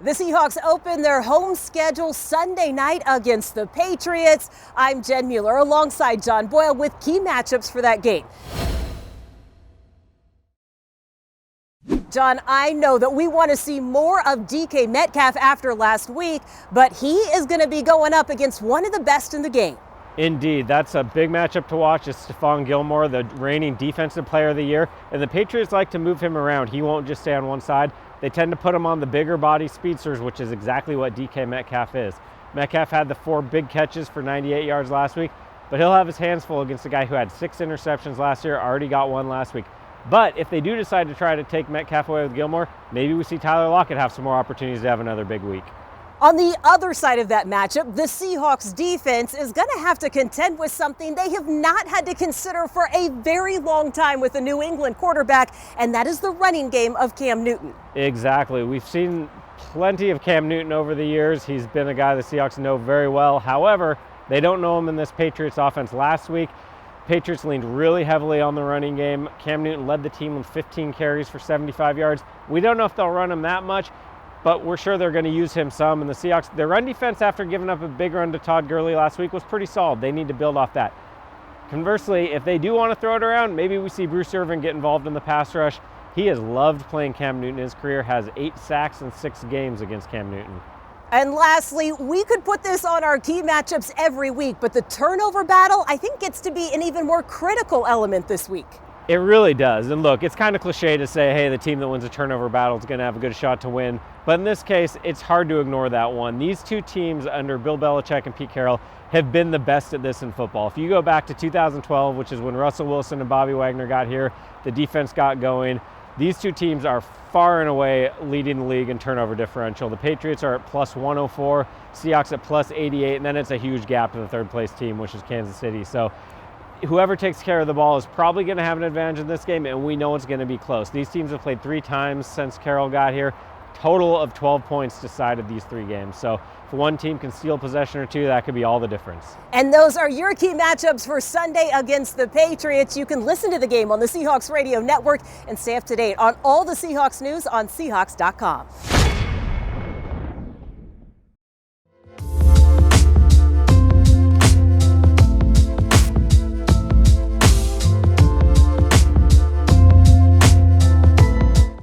The Seahawks open their home schedule Sunday night against the Patriots. I'm Jen Mueller alongside John Boyle with key matchups for that game. John, I know that we want to see more of DK Metcalf after last week, but he is going to be going up against one of the best in the game. Indeed, that's a big matchup to watch. It's Gilmore, the reigning defensive player of the year, and the Patriots like to move him around. He won't just stay on one side. They tend to put him on the bigger body speedsters, which is exactly what DK Metcalf is. Metcalf had the 4 big catches for 98 yards last week, but he'll have his hands full against a guy who had 6 interceptions last year, already got 1 last week. But if they do decide to try to take Metcalf away with Gilmore, maybe we see Tyler Lockett have some more opportunities to have another big week. On the other side of that matchup, the Seahawks defense is going to have to contend with something they have not had to consider for a very long time with the New England quarterback, and that is the running game of Cam Newton. Exactly. We've seen plenty of Cam Newton over the years. He's been a guy the Seahawks know very well. However, they don't know him in this Patriots offense. Last week, Patriots leaned really heavily on the running game. Cam Newton led the team with 15 carries for 75 yards. We don't know if they'll run him that much, but we're sure they're going to use him some. And the Seahawks, their run defense after giving up a big run to Todd Gurley last week was pretty solid. They need to build off that. Conversely, if they do want to throw it around, maybe we see Bruce Irvin get involved in the pass rush. He has loved playing Cam Newton in his career, has 8 sacks in 6 games against Cam Newton. And lastly, we could put this on our key matchups every week, but the turnover battle, I think, gets to be an even more critical element this week. It really does. And look, it's kind of cliche to say, hey, the team that wins a turnover battle is going to have a good shot to win. But in this case, it's hard to ignore that one. These two teams under Bill Belichick and Pete Carroll have been the best at this in football. If you go back to 2012, which is when Russell Wilson and Bobby Wagner got here, the defense got going. These two teams are far and away leading the league in turnover differential. The Patriots are at plus 104, Seahawks at plus 88, and then it's a huge gap to the third place team, which is Kansas City. So whoever takes care of the ball is probably going to have an advantage in this game, and we know it's going to be close. These teams have played 3 times since Carroll got here. Total of 12 points decided these 3 games. So if one team can steal possession or 2, that could be all the difference. And those are your key matchups for Sunday against the Patriots. You can listen to the game on the Seahawks Radio Network and stay up to date on all the Seahawks news on Seahawks.com.